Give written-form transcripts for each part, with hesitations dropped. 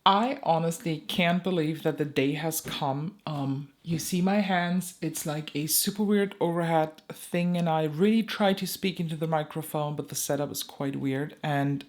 I honestly can't believe that the day has come. You see my hands, it's like a super weird overhead thing, and I really try to speak into the microphone, but the setup is quite weird. And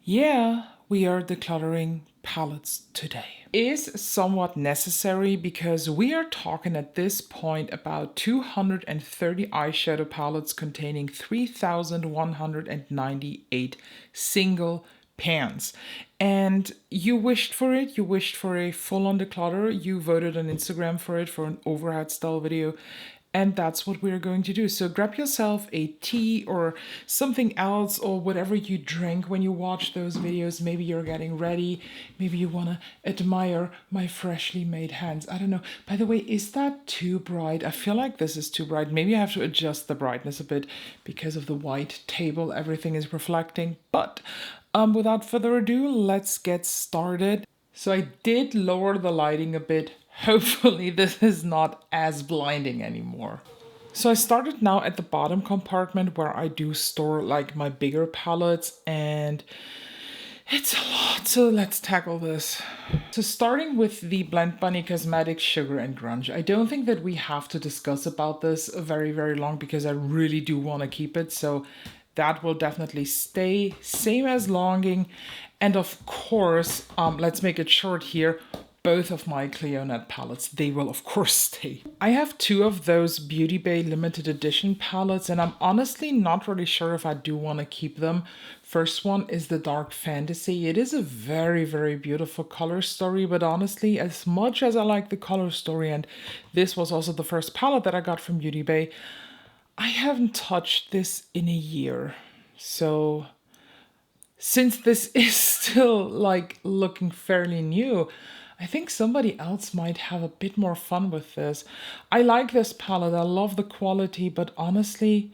yeah, we are decluttering palettes today. Is somewhat necessary because we are talking at this point about 230 eyeshadow palettes containing 3,198 single pans. And you wished for it, you wished for a full-on declutter, you voted on Instagram for it for an overhead style video. And that's what we're going to do. So grab yourself a tea or something else or whatever you drink when you watch those videos. Maybe you're getting ready. Maybe you want to admire my freshly made hands. I don't know. By the way, is that too bright? I feel like this is too bright. Maybe I have to adjust the brightness a bit because of the white table. Everything is reflecting. But without further ado, let's get started. So I did lower the lighting a bit. Hopefully this is not as blinding anymore. So I started now at the bottom compartment where I do store like my bigger palettes, and it's a lot, so let's tackle this. So starting with the Blend Bunny Cosmetics Sugar and Grunge. I don't think that we have to discuss about this very, very long because I really do want to keep it. So that will definitely stay, same as Longing. And of course, let's make it short here. Both of my Cleonette palettes, they will of course stay. I have two of those Beauty Bay limited edition palettes, and I'm honestly not really sure if I do want to keep them. First one is the Dark Fantasy. It is a very, very beautiful color story, but honestly, as much as I like the color story, and this was also the first palette that I got from Beauty Bay, I haven't touched this in a year. So since this is still like looking fairly new, I think somebody else might have a bit more fun with this. I like this palette, I love the quality, but honestly,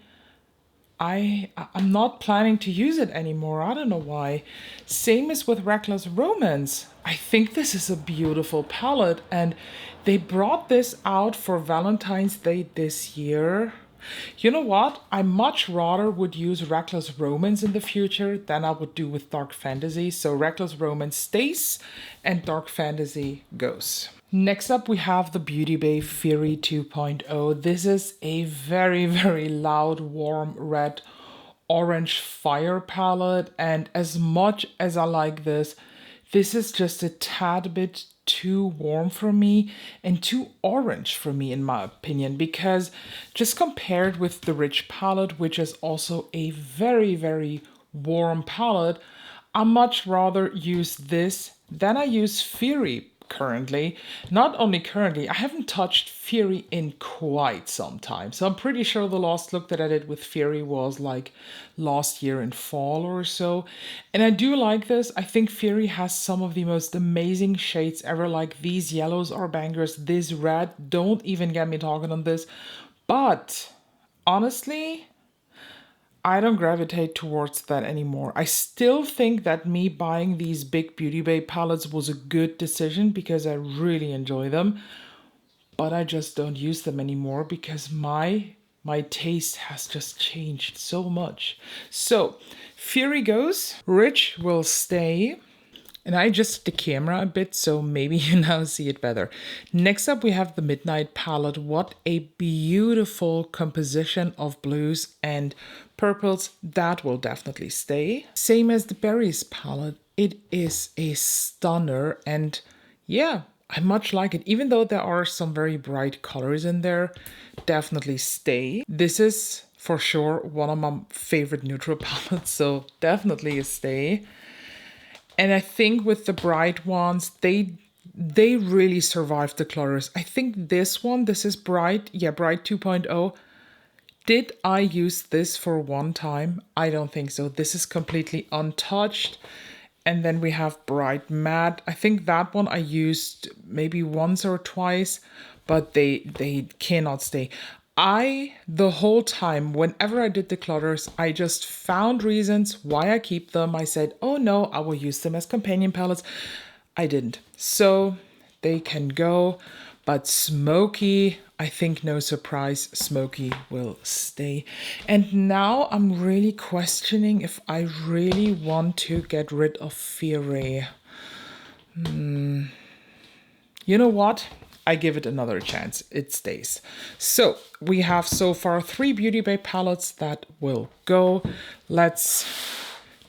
I'm not planning to use it anymore. I don't know why. Same as with Reckless Romance. I think this is a beautiful palette, and they brought this out for Valentine's Day this year. You know what? I much rather would use Reckless Romance in the future than I would do with Dark Fantasy. So Reckless Romance stays and Dark Fantasy goes. Next up, we have the Beauty Bay Fury 2.0. This is a very, very loud, warm red orange fire palette. And as much as I like this, this is just a tad bit too warm for me and too orange for me, in my opinion, because just compared with the Rich palette, which is also a very, very warm palette, I much rather use this than I use Fury currently. Not only currently, I haven't touched Fury in quite some time. So I'm pretty sure the last look that I did with Fury was like last year in fall or so. And I do like this. I think Fury has some of the most amazing shades ever. Like these yellows are bangers. This red, don't even get me talking on this. But honestly, I don't gravitate towards that anymore. I still think that me buying these big Beauty Bay palettes was a good decision because I really enjoy them, but I just don't use them anymore because my taste has just changed so much. So Fury goes, Rich will stay. And I adjusted the camera a bit, so maybe you now see it better. Next up, we have the Midnight palette. What a beautiful composition of blues and purples. That will definitely stay. Same as the Berries palette. It is a stunner, and yeah, I much like it. Even though there are some very bright colors in there, definitely stay. This is for sure one of my favorite neutral palettes, so definitely a stay. And I think with the bright ones, they really survived the clutters. I think this one, this is Bright, yeah, Bright 2.0. Did I use this for one time? I don't think so. This is completely untouched. And then we have Bright Matte. I think that one I used maybe once or twice, but they cannot stay. The whole time, whenever I did the clutters, I just found reasons why I keep them. I said, oh no, I will use them as companion palettes. I didn't. So they can go. But Smoky, I think no surprise, Smoky will stay. And now I'm really questioning if I really want to get rid of Fury. You know what? I give it another chance. It stays. So we have so far 3 Beauty Bay palettes that will go. Let's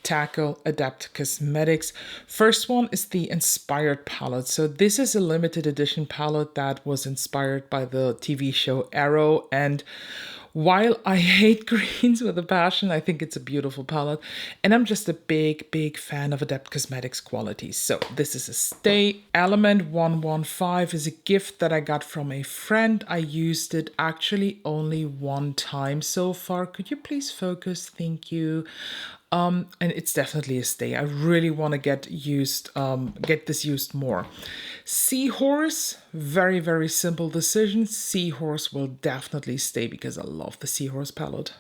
tackle Adept Cosmetics. First one is the Inspired palette. So this is a limited edition palette that was inspired by the TV show Arrow. And while I hate greens with a passion, I think it's a beautiful palette. And I'm just a big fan of Adept Cosmetics qualities. So this is a stay. Element 115 is a gift that I got from a friend. I used it actually only one time so far. Could you please focus? Thank you. And it's definitely a stay. I really want to get this used more. Seahorse, very simple decision. Seahorse will definitely stay because I love the Seahorse palette.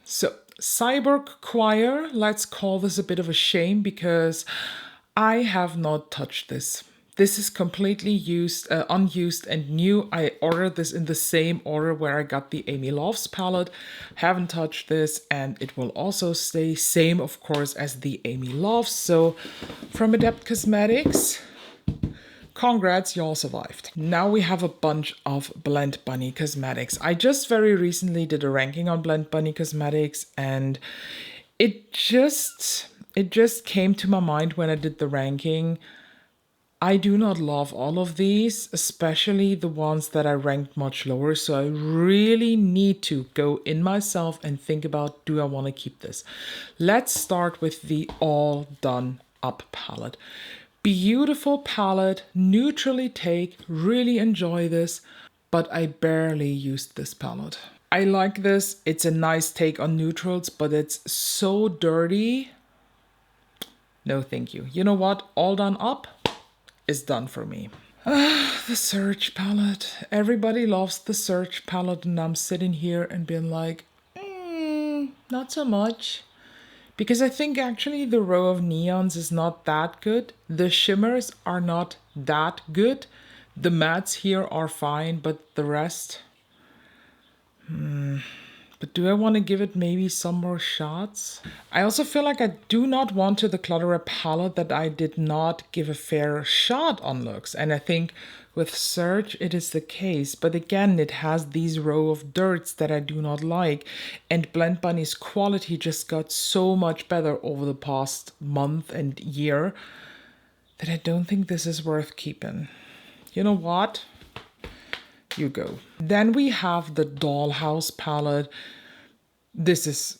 So Cyborg Choir, let's call this a bit of a shame because I have not touched this. This is completely unused and new. I ordered this in the same order where I got the Amy Loves palette. Haven't touched this, and it will also stay same, of course, as the Amy Loves. So from Adept Cosmetics, congrats, y'all survived. Now we have a bunch of Blend Bunny Cosmetics. I just very recently did a ranking on Blend Bunny Cosmetics, and it just came to my mind when I did the ranking. I do not love all of these, especially the ones that I ranked much lower. So I really need to go in myself and think about, do I want to keep this? Let's start with the All Done Up palette. Beautiful palette, neutrally take, really enjoy this, but I barely used this palette. I like this. It's a nice take on neutrals, but it's so dirty. No, thank you. You know what? All Done Up is done for me. The Search palette. Everybody loves the Search palette, and I'm sitting here and being like, not so much. Because I think actually the row of neons is not that good. The shimmers are not that good. The mattes here are fine, but the rest... But do I want to give it maybe some more shots? I also feel like I do not want to declutter a palette that I did not give a fair shot on looks. And I think with Search it is the case. But again, it has these row of dirts that I do not like. And Blend Bunny's quality just got so much better over the past month and year that I don't think this is worth keeping. You know what? You go. Then we have the Dollhouse palette. This is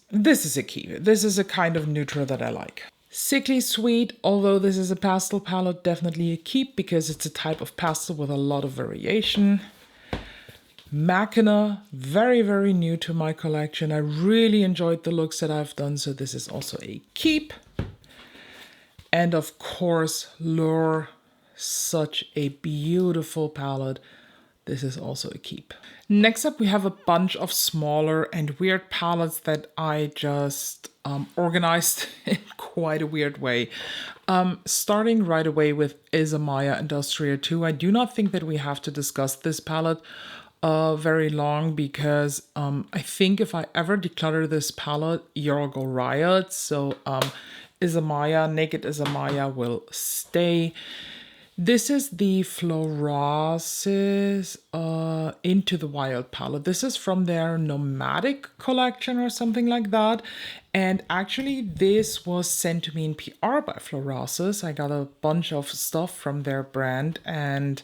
a keep. This is a kind of neutral that I like. Sickly Sweet, although this is a pastel palette, definitely a keep because it's a type of pastel with a lot of variation. Machina, very new to my collection. I really enjoyed the looks that I've done, so this is also a keep. And of course, Lure, such a beautiful palette. This is also a keep. Next up, we have a bunch of smaller and weird palettes that I just organized in quite a weird way. Starting right away with Isamaya Industria 2. I do not think that we have to discuss this palette very long because I think if I ever declutter this palette, you'll go riot. So Isamaya, Naked Isamaya will stay. This is the Florasis Into the Wild palette. This is from their Nomadic collection or something like that. And actually this was sent to me in PR by Florasis. I got a bunch of stuff from their brand, and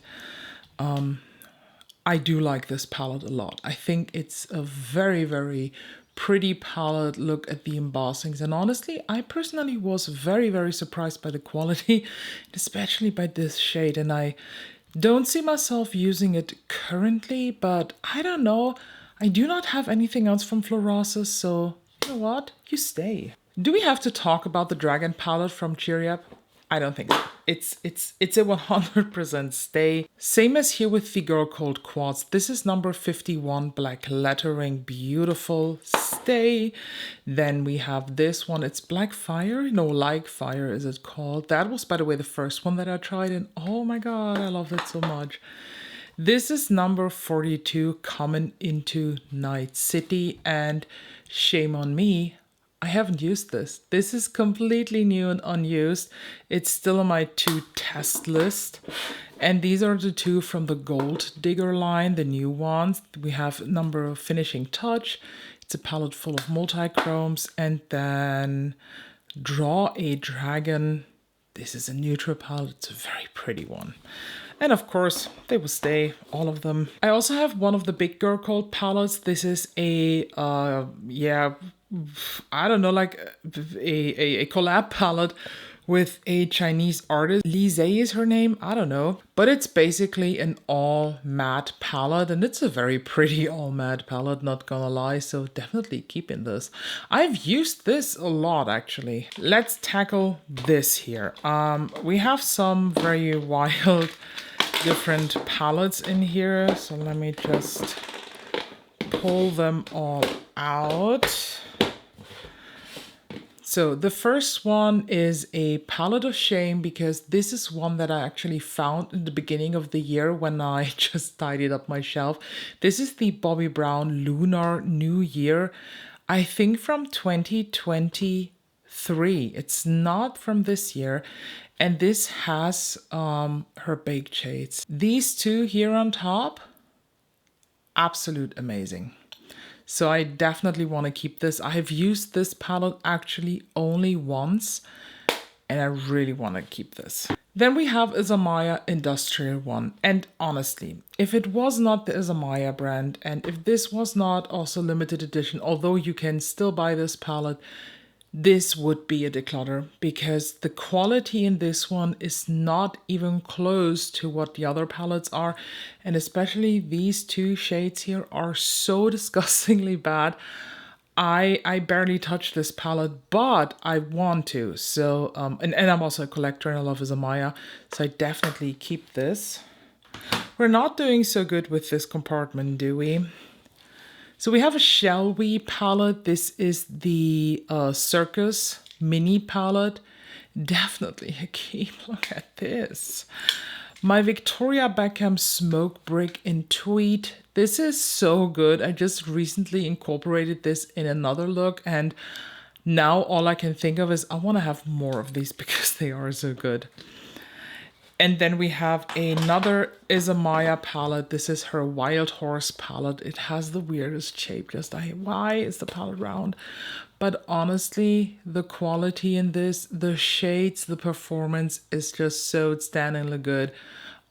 I do like this palette a lot. I think it's a very pretty palette. Look at the embossings, and honestly I personally was very surprised by the quality, especially by this shade, and I don't see myself using it currently, but I don't know, I do not have anything else from Florasis, so you know what, you stay. Do we have to talk about the Dragon palette from Cheery Up? I don't think so. It's a 100% stay. Same as here with the Girl Called Quartz. This is number 51, black lettering, beautiful, stay. Then we have this one. It's Black Fire. No, Like Fire is it called. That was, by the way, the first one that I tried, and oh my god, I love it so much. This is number 42, Coming Into Night City, and shame on me, I haven't used this. This is completely new and unused. It's still on my to test list. And these are the two from the Gold Digger line, the new ones. We have number of Finishing Touch. It's a palette full of multi-chromes. And then Draw a Dragon. This is a neutral palette. It's a very pretty one. And of course, they will stay, all of them. I also have one of the Big Girl Code palettes. This is a, yeah, I don't know, like a collab palette with a Chinese artist. Lise is her name, I don't know. But it's basically an all matte palette, and it's a very pretty all matte palette, not gonna lie, so definitely keeping this. I've used this a lot, actually. Let's tackle this here. We have some very wild different palettes in here, so let me just pull them all out. So the first one is a palette of shame, because this is one that I actually found in the beginning of the year when I just tidied up my shelf. This is the Bobbi Brown Lunar New Year, I think from 2023. It's not from this year. And this has her baked shades. These two here on top, absolute amazing. So I definitely want to keep this. I have used this palette actually only once, and I really want to keep this. Then we have Izamaya Industrial one. And honestly, if it was not the Izamaya brand, and if this was not also limited edition, although you can still buy this palette, this would be a declutter, because the quality in this one is not even close to what the other palettes are. And especially these two shades here are so disgustingly bad. I barely touch this palette, but I want to. So, and I'm also a collector and I love Izamaya, so I definitely keep this. We're not doing so good with this compartment, do we? So we have a Shall We palette. This is the Circus mini palette. Definitely a keep. Look at this. My Victoria Beckham Smoke Brick in Tweed. This is so good. I just recently incorporated this in another look, and now all I can think of is I want to have more of these because they are so good. And then we have another Izamaya palette. This is her Wild Horse palette. It has the weirdest shape. Just why is the palette round? But honestly, the quality in this, the shades, the performance is just so outstandingly good.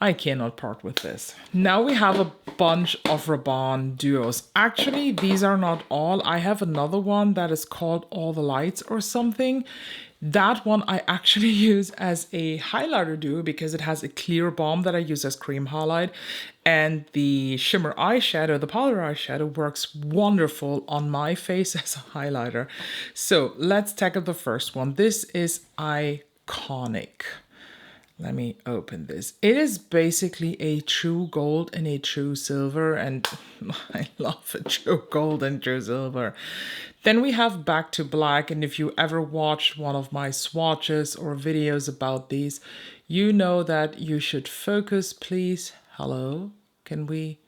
I cannot part with this. Now we have a bunch of Rabanne duos. Actually, these are not all. I have another one that is called All the Lights or something. That one I actually use as a highlighter duo because it has a clear balm that I use as cream highlight, and the shimmer eyeshadow, the powder eyeshadow, works wonderful on my face as a highlighter. So let's tackle the first one. This is iconic. Let me open this. It is basically a true gold and a true silver, and I love a true gold and true silver. Then we have Back to Black, and if you ever watched one of my swatches or videos about these, you know that you should focus, please. Hello, can we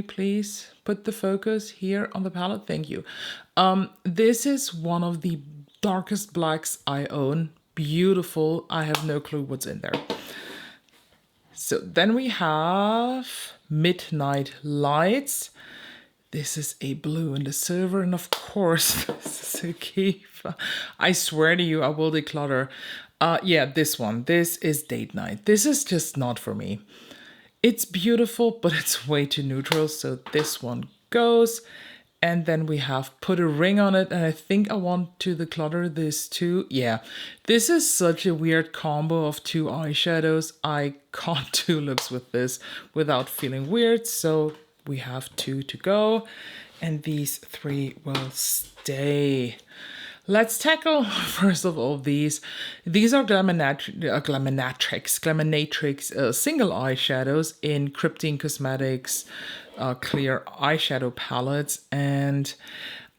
please put the focus here on the palette? Thank you. This is one of the darkest blacks I own. Beautiful. I have no clue what's in there. So then we have Midnight Lights. This is a blue and a silver, and of course this is a keep. I swear to you, I will declutter. Yeah, this one. This is Date Night. This is just not for me. It's beautiful, but it's way too neutral, so this one goes. And then we have Put a Ring on It, and I think I want to declutter this too. Yeah, this is such a weird combo of two eyeshadows. I can't do looks with this without feeling weird, so we have 2 to go, and these 3 will stay. Let's tackle, first of all, these. These are Glaminatrix single eyeshadows in Adept Cosmetics clear eyeshadow palettes. And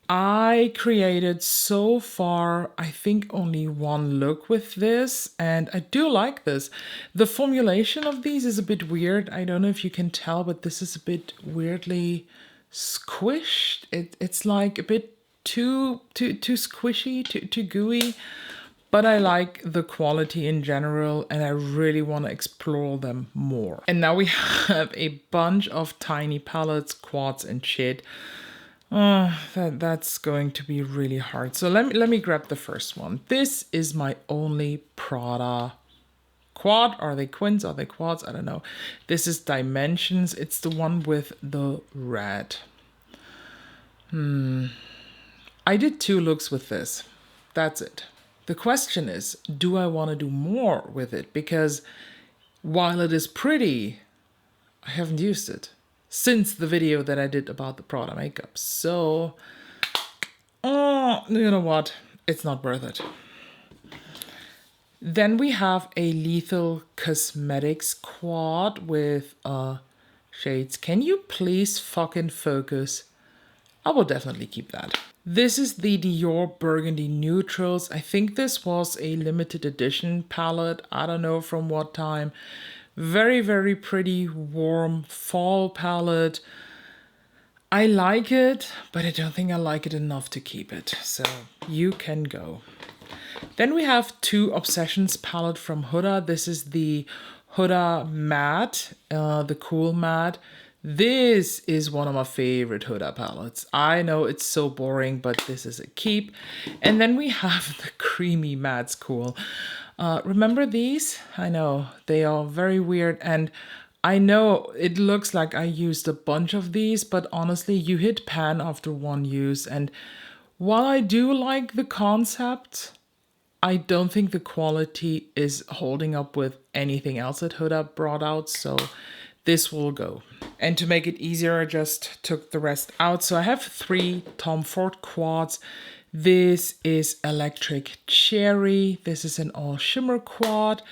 I created so far, I think, only one look with this, and I do like this. The formulation of these is a bit weird. I don't know if you can tell, but this is a bit weirdly squished. It's like a bit too squishy, too gooey. But I like the quality in general, and I really want to explore them more. And now we have a bunch of tiny palettes, quads and shit. That's going to be really hard. So let me grab the first one. This is my only Prada quad. Are they quins? Are they quads? I don't know. This is Dimensions. It's the one with the red. I did 2 looks with this. That's it. The question is, do I want to do more with it? Because while it is pretty, I haven't used it since the video that I did about the Prada makeup. So, you know what? It's not worth it. Then we have a Lethal Cosmetics quad with shades. Can you please fucking focus? I will definitely keep that. This is the Dior Burgundy Neutrals. I think this was a limited edition palette. I don't know from what time. Very, very pretty, warm fall palette. I like it, but I don't think I like it enough to keep it. So you can go. Then we have 2 Obsessions palette from Huda. This is the Huda Matte, the Cool Matte. This is one of my favorite Huda palettes. I know it's so boring, but this is a keep. And then we have the Creamy Mattes Cool. Remember these? I know, they are very weird. And I know it looks like I used a bunch of these, but honestly, you hit pan after one use. And while I do like the concept, I don't think the quality is holding up with anything else that Huda brought out. So this will go. And to make it easier, I just took the rest out. So I have 3 Tom Ford quads. This is Electric Cherry. This is an all shimmer quad.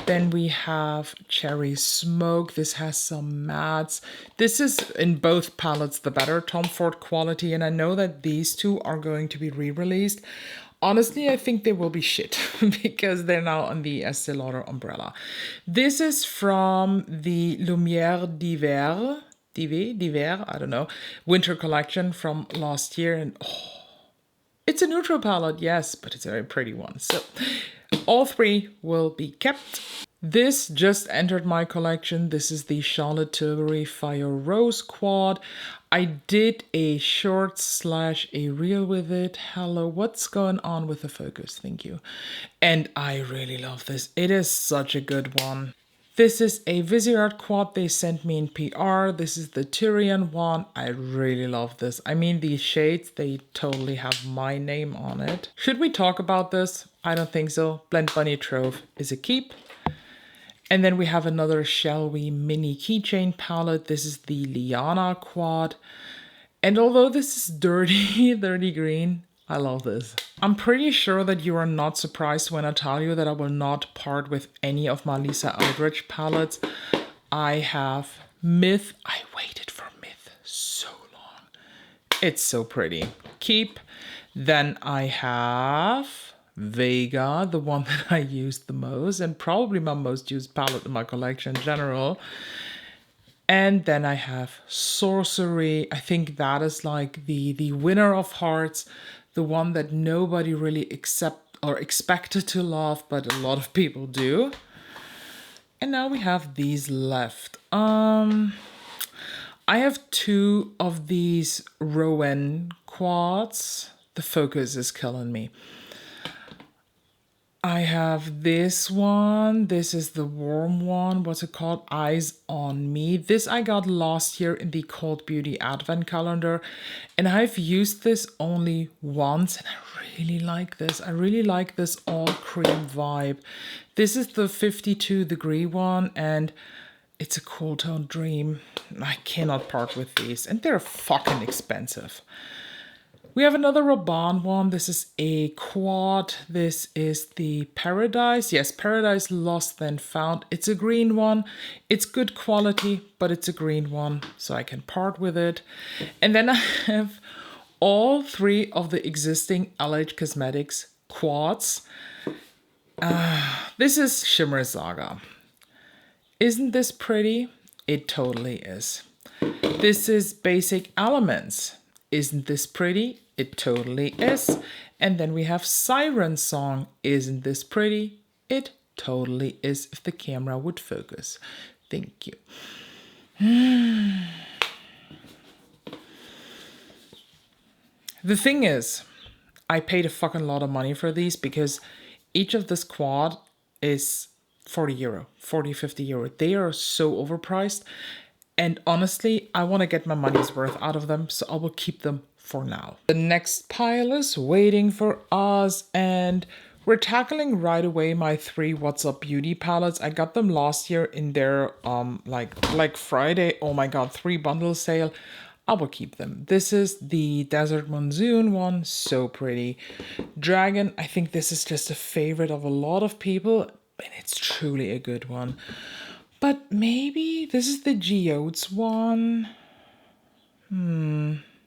Then we have Cherry Smoke. This has some mattes. This is in both palettes the better Tom Ford quality. And I know that these 2 are going to be re-released. Honestly, I think they will be shit because they're now on the Estée Lauder umbrella. This is from the Lumière d'hiver, I don't know, winter collection from last year. And it's a neutral palette, yes, but it's a very pretty one. So all 3 will be kept. This just entered my collection. This is the Charlotte Tilbury Fire Rose quad. I did a short / a reel with it. Hello, what's going on with the focus? Thank you. And I really love this. It is such a good one. This is a Viseart quad they sent me in PR. This is the Tyrian one. I really love this. I mean, these shades, they totally have my name on it. Should we talk about this? I don't think so. Blend Bunny Trove is a keep. And then we have another Shall We mini keychain palette. This is the Liana quad. And although this is dirty, dirty green, I love this. I'm pretty sure that you are not surprised when I tell you that I will not part with any of my Lisa Eldridge palettes. I have Myth. I waited for Myth so long. It's so pretty. Keep. Then I have Vega, the one that I used the most and probably my most used palette in my collection in general. And then I have Sorcery. I think that is like the winner of hearts, the one that nobody really expected to love, but a lot of people do. And now we have these left. I have 2 of these Rowan quads. The focus is killing me. I have this one. This is the warm one. What's it called? Eyes on Me. This I got last year in the Cold Beauty Advent calendar. And I've used this only once. And I really like this. I really like this all cream vibe. This is the 52-degree one. And it's a cool tone dream. I cannot part with these. And they're fucking expensive. We have another Rabanne one. This is a quad. This is the Paradise. Yes, Paradise Lost Then Found. It's a green one. It's good quality, but it's a green one, so I can part with it. And then I have all 3 of the existing LH Cosmetics quads. This is Shimmer Saga. Isn't this pretty? It totally is. This is Basic Elements. Isn't this pretty? It totally is. And then we have Siren Song. Isn't this pretty? It totally is if the camera would focus. Thank you. The thing is, I paid a fucking lot of money for these because each of this quad is 40 euro, 40, 50 euro. They are so overpriced. And honestly, I want to get my money's worth out of them, so I will keep them for now. The next pile is waiting for us, and we're tackling right away my 3 What's Up Beauty palettes. I got them last year in their like Friday, oh my god, 3 bundle sale. I will keep them. This is the Desert Monsoon one, so pretty. Dragon, I think this is just a favorite of a lot of people, and it's truly a good one. But maybe this is the Geodes one.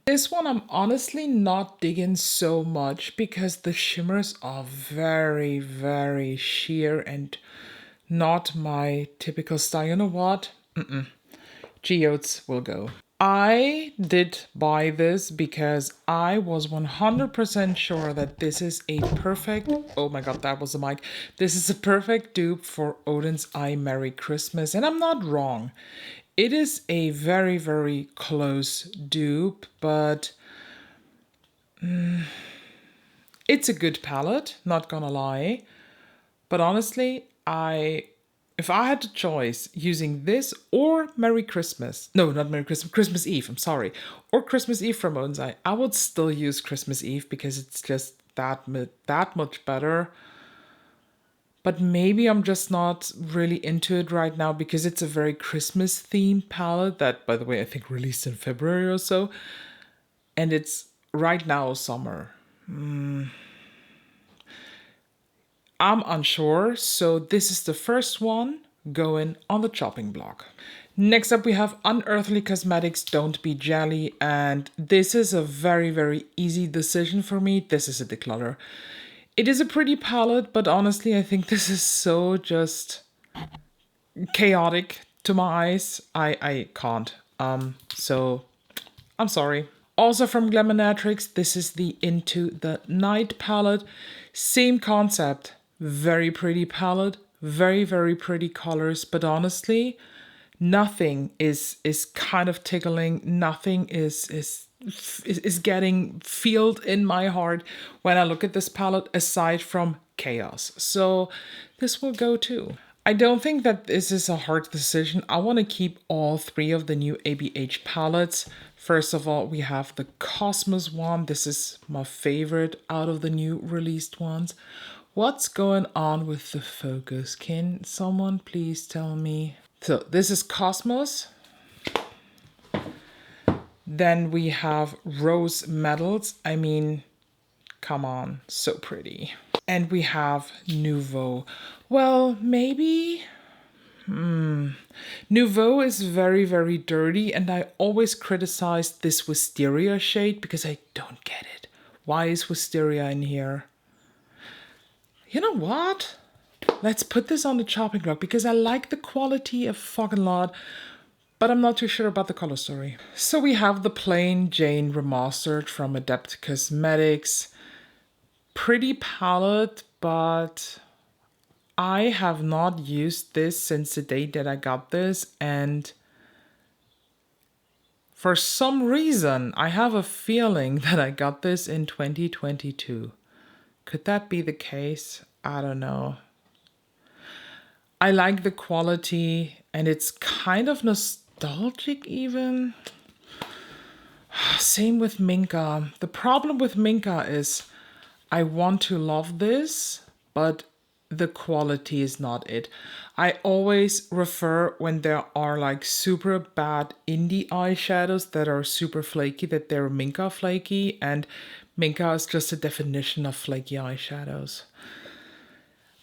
This one I'm honestly not digging so much because the shimmers are very, very sheer and not my typical style. You know what? Geodes will go. I did buy this because I was 100% sure that this is a perfect, oh my god, that was the mic. This is a perfect dupe for Odin's I Merry Christmas, and I'm not wrong. It is a very, very close dupe, but it's a good palette, not gonna lie. But honestly, if I had the choice using this or Merry Christmas, no, not Merry Christmas, Christmas Eve, I'm sorry, or Christmas Eve from Odin's Eye, I would still use Christmas Eve because it's just that much better. But maybe I'm just not really into it right now because it's a very Christmas themed palette that, by the way, I think released in February or so. And it's right now summer. I'm unsure, so this is the first one going on the chopping block. Next up we have Unearthly Cosmetics Don't Be Jelly, and this is a very, very easy decision for me. This is a declutter. It is a pretty palette, but honestly I think this is so just chaotic to my eyes. I can't. So I'm sorry. Also from Glamonatrix, this is the Into the Night palette. Same concept. Very pretty palette, very, very pretty colors, but honestly, nothing is kind of tickling. Nothing is getting filled in my heart when I look at this palette aside from chaos. So this will go too. I don't think that this is a hard decision. I want to keep all 3 of the new ABH palettes. First of all, we have the Cosmos one. This is my favorite out of the new released ones. What's going on with the focus? Can someone please tell me? So this is Cosmos. Then we have Rose Metals. I mean, come on, so pretty. And we have Nouveau. Well, maybe. Nouveau is very, very dirty, and I always criticize this Wisteria shade because I don't get it. Why is Wisteria in here? You know what? Let's put this on the chopping block because I like the quality a fucking lot, but I'm not too sure about the color story. So we have the Plain Jane Remastered from Adept Cosmetics. Pretty palette, but I have not used this since the day that I got this, and for some reason I have a feeling that I got this in 2022. Could that be the case? I don't know. I like the quality and it's kind of nostalgic even. Same with Minka. The problem with Minka is I want to love this, but the quality is not it. I always refer when there are like super bad indie eyeshadows that are super flaky that they're Minka flaky, and Minka is just a definition of flaky eyeshadows.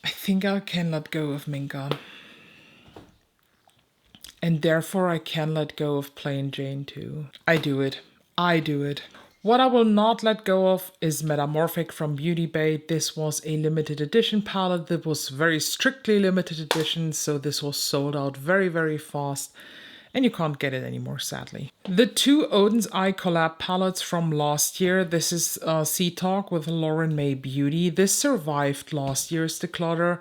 I think I can let go of Minka. And therefore I can let go of Plain Jane too. I do it. What I will not let go of is Metamorphic from Beauty Bay. This was a limited edition palette that was very strictly limited edition, so this was sold out very, very fast. and you can't get it anymore, sadly. The two Odin's Eye collab palettes from last year. This is Sea Talk with Lauren May Beauty. This survived last year's Declutter.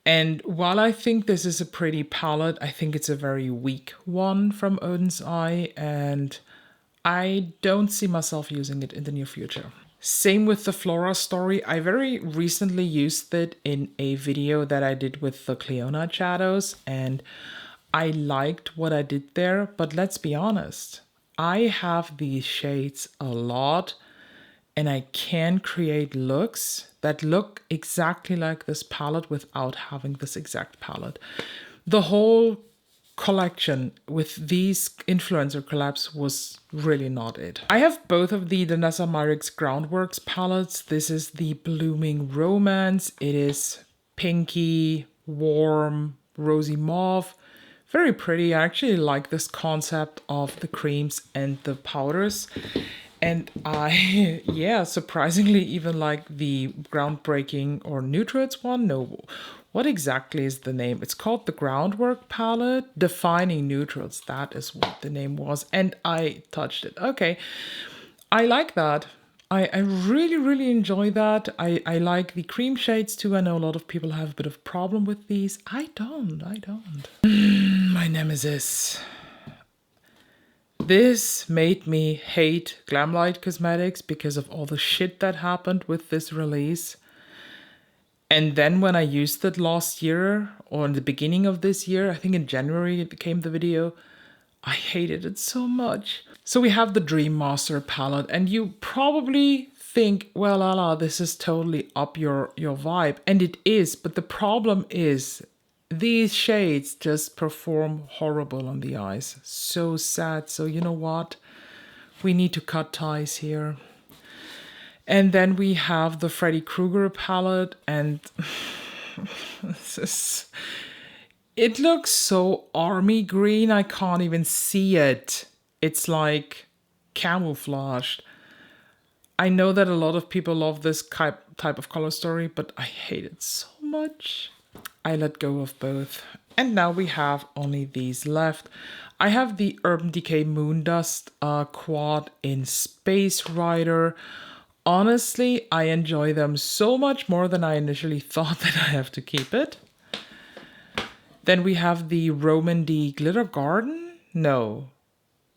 And while I think this is a pretty palette, I think it's a very weak one from Odin's Eye, and I don't see myself using it in the near future. Same with the Flora Story. I very recently used it in a video that I did with the Cleona shadows, and I liked what I did there, but let's be honest, I have these shades a lot, and I can create looks that look exactly like this palette without having this exact palette. The whole collection with these influencer collabs was really not it. I have both of the Danessa Myricks Groundworks palettes. This is the Blooming Romance. It is pinky, warm, rosy mauve. Very pretty. I actually like this concept of the creams and the powders. And I, yeah, surprisingly even like the groundbreaking or Neutrals one. No, what exactly is the name? It's called the Groundwork Palette. Defining Neutrals, that is what the name was. And I touched it. Okay, I like that. I really, really enjoy that. I like the cream shades too. I know a lot of people have a bit of problem with these. I don't. My nemesis. This made me hate Glamlight Cosmetics because of all the shit that happened with this release. And then when I used it last year, or in the beginning of this year, I think in January it came the video, I hated it so much. So we have the Dream Master palette, and you probably think, well, Ala, this is totally up your vibe. And it is, but the problem is these shades just perform horrible on the eyes. So sad. So you know what? We need to cut ties here. And then we have the Freddy Krueger palette, and it looks so army green, I can't even see it. It's like camouflaged. I know that a lot of people love this type of color story, but I hate it so much. I let go of both. And now we have only these left. I have the Urban Decay Moondust quad in Space Rider. Honestly, I enjoy them so much more than I initially thought that I have to keep it. Then we have the Roman D Glitter Garden. No.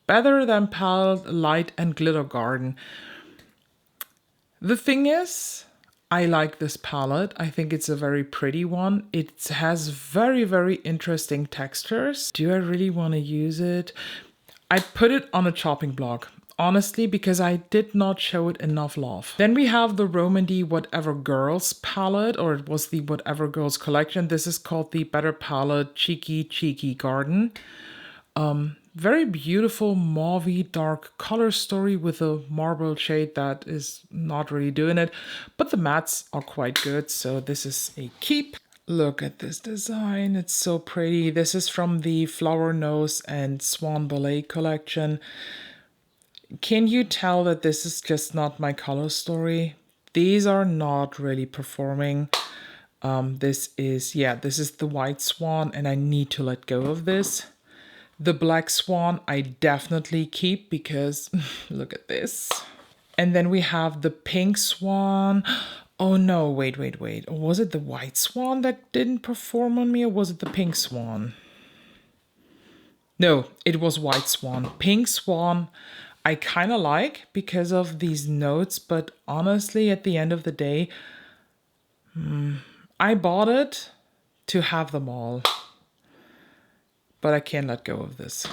Better Than Pale Light and Glitter Garden. The thing is, I like this palette. I think it's a very pretty one. It has very, very interesting textures. Do I really want to use it? I put it on a chopping block, honestly, because I did not show it enough love. Then we have the Roman D Whatever Girls palette, or it was the Whatever Girls collection. This is called the Better Palette Cheeky Garden. Very beautiful mauvey dark color story with a marble shade that is not really doing it, but the mattes are quite good, so this is a keep. Look at this design, it's so pretty. This is from the Flower Nose and Swan Ballet collection. Can you tell that this is just not my color story? These are not really performing. This is the White Swan, and I need to let go of this. The Black Swan I definitely keep because look at this. And then we have the Pink Swan. Oh no, wait. Was it the White Swan that didn't perform on me, or was it the Pink Swan? No, it was White Swan. Pink Swan I kind of like because of these notes, but honestly, at the end of the day, I bought it to have them all. But I can't let go of this.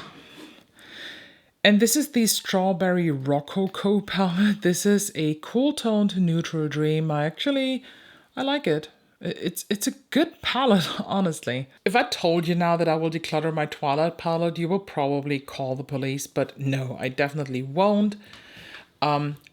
And this is the Strawberry Rococo palette. This is a cool toned neutral dream. I like it. It's a good palette, honestly. If I told you now that I will declutter my Twilight palette, you will probably call the police, but no, I definitely won't.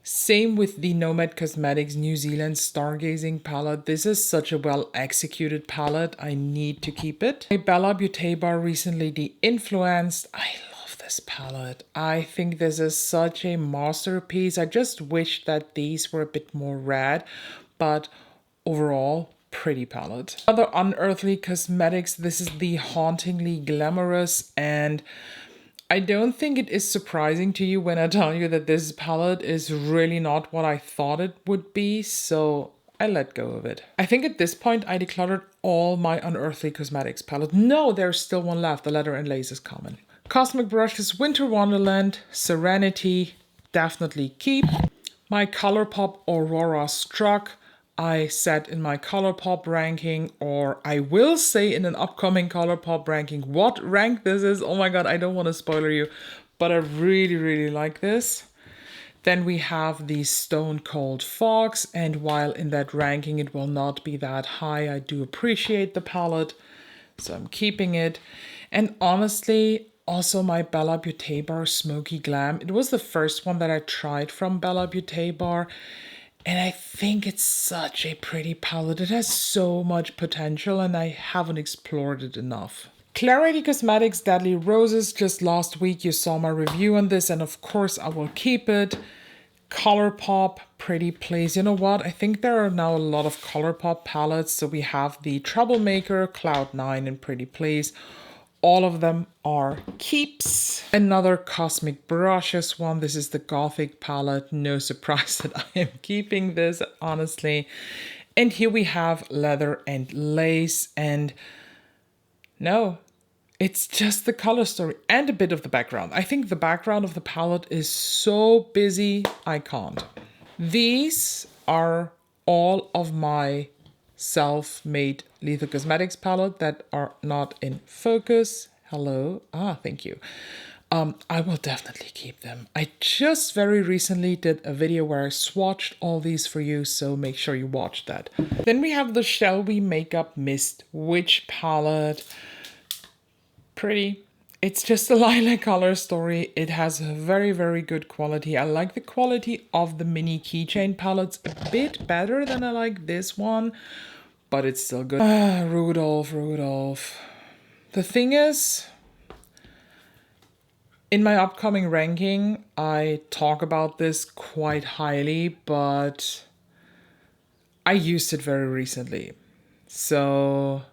Same with the Nomad Cosmetics New Zealand Stargazing palette. This is such a well executed palette. I need to keep it. Bella Beauty Bar recently de-influenced. I love this palette. I think this is such a masterpiece. I just wish that these were a bit more red, but overall, pretty palette. Another Unearthly Cosmetics. This is the Hauntingly Glamorous, and I don't think it is surprising to you when I tell you that this palette is really not what I thought it would be, so I let go of it. I think at this point I decluttered all my Unearthly Cosmetics palette. No, there's still one left. The Leather and Lace is common. Cosmic Brushes, Winter Wonderland, Serenity, definitely keep. My Colourpop Aurora Struck, I set in my Colourpop ranking, or I will say in an upcoming Colourpop ranking what rank this is. Oh my god, I don't want to spoiler you, but I really, really like this. Then we have the Stone Cold Fox, and while in that ranking it will not be that high, I do appreciate the palette, so I'm keeping it. And honestly, also my Bella Beauté Bar Smoky Glam. It was the first one that I tried from Bella Beauté Bar, and I think it's such a pretty palette. It has so much potential and I haven't explored it enough. Clarity Cosmetics Deadly Roses. Just last week you saw my review on this, and of course I will keep it. Colourpop, Pretty Please. You know what? I think there are now a lot of Colourpop palettes. So we have the Troublemaker, Cloud9, and Pretty Please. All of them are keeps. Another Cosmic Brushes one. This is the Gothic palette. No surprise that I am keeping this, honestly. And here we have Leather and Lace. And no, it's just the color story and a bit of the background. I think the background of the palette is so busy, I can't. These are all of my self-made Lethal Cosmetics palette that are not in focus. Hello. Thank you. I will definitely keep them. I just very recently did a video where I swatched all these for you, so make sure you watch that. Then we have the Shall We Makeup Mist Witch palette. Pretty. It's just a lilac color story. It has a very, very good quality. I like the quality of the mini keychain palettes a bit better than I like this one, but it's still good. Rudolph. The thing is, in my upcoming ranking, I talk about this quite highly, but I used it very recently. So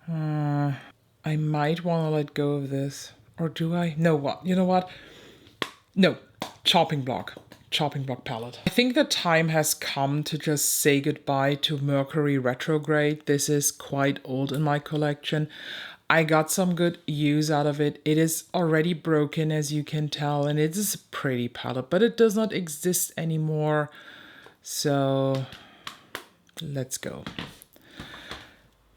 I might want to let go of this. Or do I? No, what? You know what? No, chopping block palette. I think the time has come to just say goodbye to Mercury Retrograde. This is quite old in my collection. I got some good use out of it. It is already broken, as you can tell, and it is a pretty palette, but it does not exist anymore. So let's go.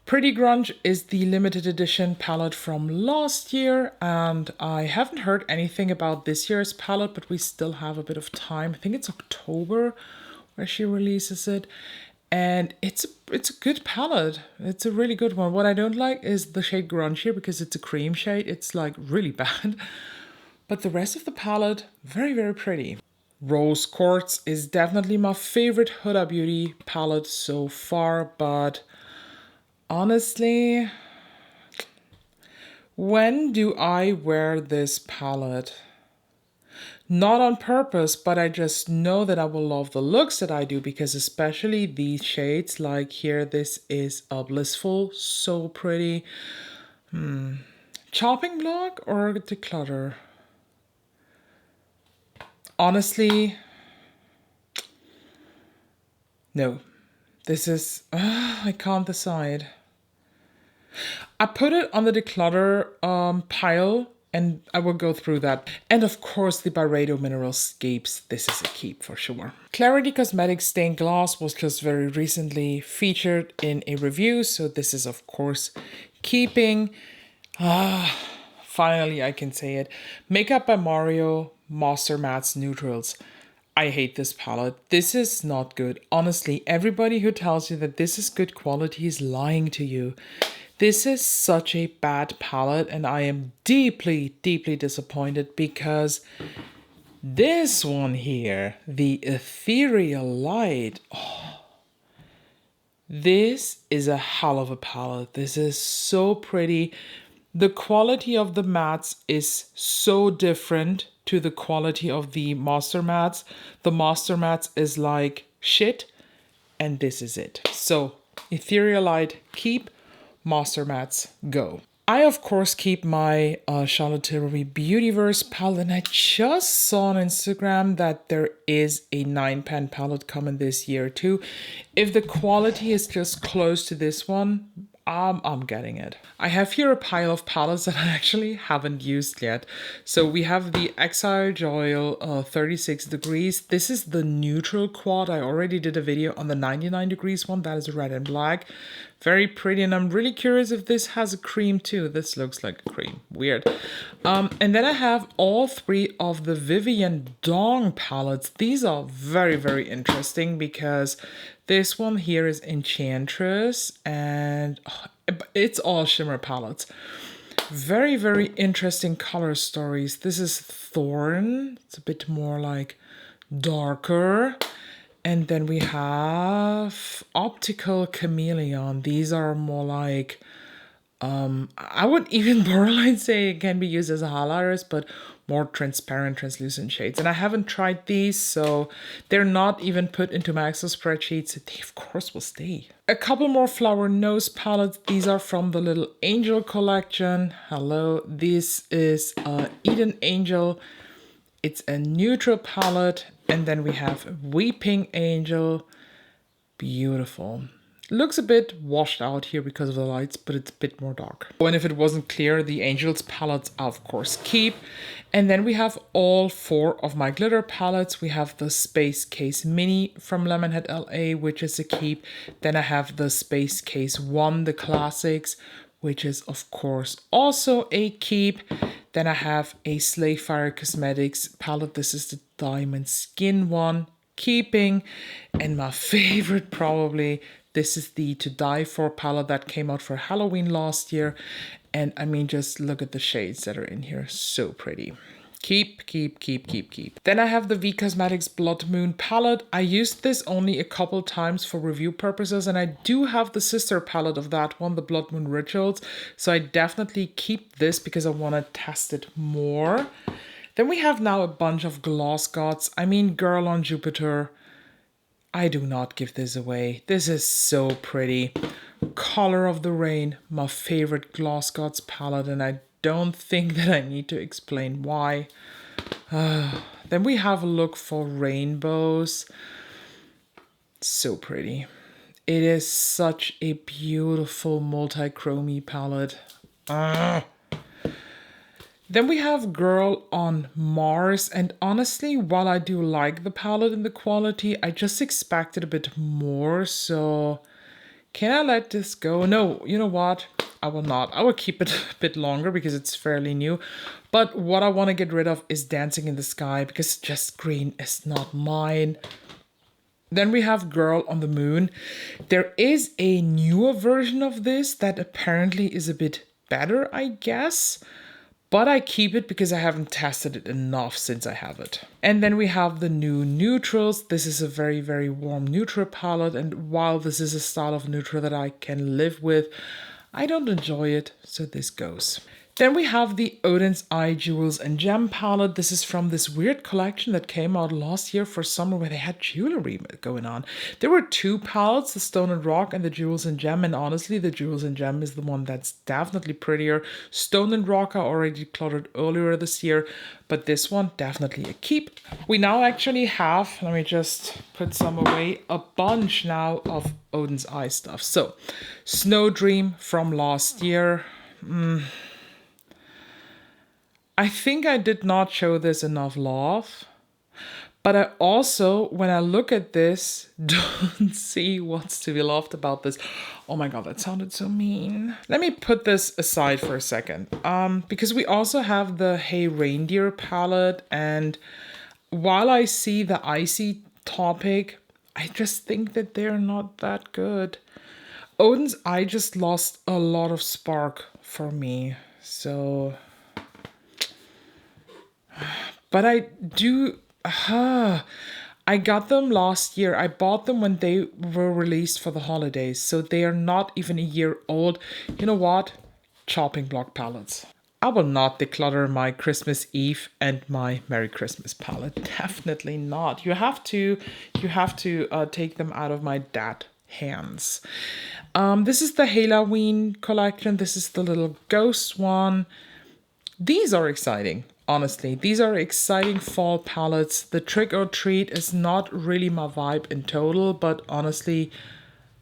Pretty Grunge is the limited edition palette from last year, and I haven't heard anything about this year's palette, but we still have a bit of time. I think it's October where she releases it, and it's a good palette. It's a really good one. What I don't like is the shade Grunge here because it's a cream shade. It's like really bad, but the rest of the palette, very, very pretty. Rose Quartz is definitely my favorite Huda Beauty palette so far, but honestly, when do I wear this palette? Not on purpose, but I just know that I will love the looks that I do, because especially these shades, like here, this is a Blissful, so pretty. Chopping block or declutter? Honestly, no. This is, I can't decide. I put it on the declutter pile, and I will go through that. And of course, the Byredo Mineralscapes. This is a keep for sure. Clarity Cosmetics Stained Glass was just very recently featured in a review, so this is of course keeping. Finally, I can say it. Makeup by Mario Master Mattes Neutrals. I hate this palette. This is not good. Honestly, everybody who tells you that this is good quality is lying to you. This is such a bad palette, and I am deeply, deeply disappointed because this one here, the Ethereal Light, this is a hell of a palette. This is so pretty. The quality of the mattes is so different to the quality of the Master Mattes. The Master Mattes is like shit, and this is it. So Ethereal Light, keep. Master Mats, go. I, of course, keep my Charlotte Tilbury Beautyverse palette, and I just saw on Instagram that there is a 9-pan palette coming this year too. If the quality is just close to this one, I'm getting it. I have here a pile of palettes that I actually haven't used yet. So we have the Exile Joy 36 degrees. This is the neutral quad. I already did a video on the 99 degrees one. That is red and black. Very pretty, and I'm really curious if this has a cream too. This looks like a cream. Weird. And then I have all 3 of the Vivienne Dong palettes. These are very, very interesting because this one here is Enchantress, and it's all shimmer palettes. Very, very interesting color stories. This is Thorn. It's a bit more like darker. And then we have Optical Chameleon. These are more like, I would even borderline say it can be used as a highlighters, but more transparent, translucent shades. And I haven't tried these, so they're not even put into my Excel spreadsheets. They, of course, will stay. A couple more Flower Nose palettes. These are from the Little Angel collection. Hello, this is Eden Angel. It's a neutral palette. And then we have Weeping Angel. Beautiful. Looks a bit washed out here because of the lights, but it's a bit more dark. Oh, and if it wasn't clear, the Angels palettes, I of course keep. And then we have all 4 of my glitter palettes. We have the Space Case Mini from Lemonhead LA, which is a keep. Then I have the Space Case 1, the classics, which is of course also a keep. Then I have a Slayfire Cosmetics palette. This is the Diamond Skin one, keeping. And my favorite probably, this is the To Die For palette that came out for Halloween last year. And I mean, just look at the shades that are in here. So pretty. Keep, keep, keep, keep, keep. Then I have the V Cosmetics Blood Moon palette. I used this only a couple times for review purposes, and I do have the sister palette of that one, the Blood Moon Rituals. So I definitely keep this because I want to test it more. Then we have now a bunch of Gloss Gods. I mean, Girl on Jupiter. I do not give this away. This is so pretty. Color of the Rain, my favorite Gloss Gods palette, and I don't think that I need to explain why. Then we have a look for Rainbows. So pretty. It is such a beautiful multi-chromie palette. Then we have Girl on Mars, and honestly, while I do like the palette and the quality, I just expected a bit more, so can I let this go? No, you know what? I will not. I will keep it a bit longer because it's fairly new. But what I want to get rid of is Dancing in the Sky because just green is not mine. Then we have Girl on the Moon. There is a newer version of this that apparently is a bit better, I guess. But I keep it because I haven't tested it enough since I have it. And then we have the new neutrals. This is a very, very warm neutral palette. And while this is a style of neutral that I can live with, I don't enjoy it, so this goes. Then we have the Odin's Eye Jewels and Gem palette. This is from this weird collection that came out last year for summer where they had jewelry going on. There were 2 palettes, the Stone and Rock and the Jewels and Gem. And honestly, the Jewels and Gem is the one that's definitely prettier. Stone and Rock I already decluttered earlier this year, but this one definitely a keep. We now actually have, let me just put some away, a bunch now of Odin's Eye stuff. So, Snow Dream from last year. I think I did not show this enough love, but I also, when I look at this, don't see what's to be loved about this. Oh my God, that sounded so mean. Let me put this aside for a second, because we also have the Hey Reindeer palette, and while I see the icy topic, I just think that they're not that good. Odin's Eye just lost a lot of spark for me, so... But I do, I got them last year. I bought them when they were released for the holidays. So they are not even a year old. You know what? Chopping block palettes. I will not declutter my Christmas Eve and my Merry Christmas palette. Definitely not. You have to take them out of my dad hands. This is the Halloween collection. This is the little ghost one. These are exciting. Honestly, these are exciting fall palettes. The Trick or Treat is not really my vibe in total, but honestly,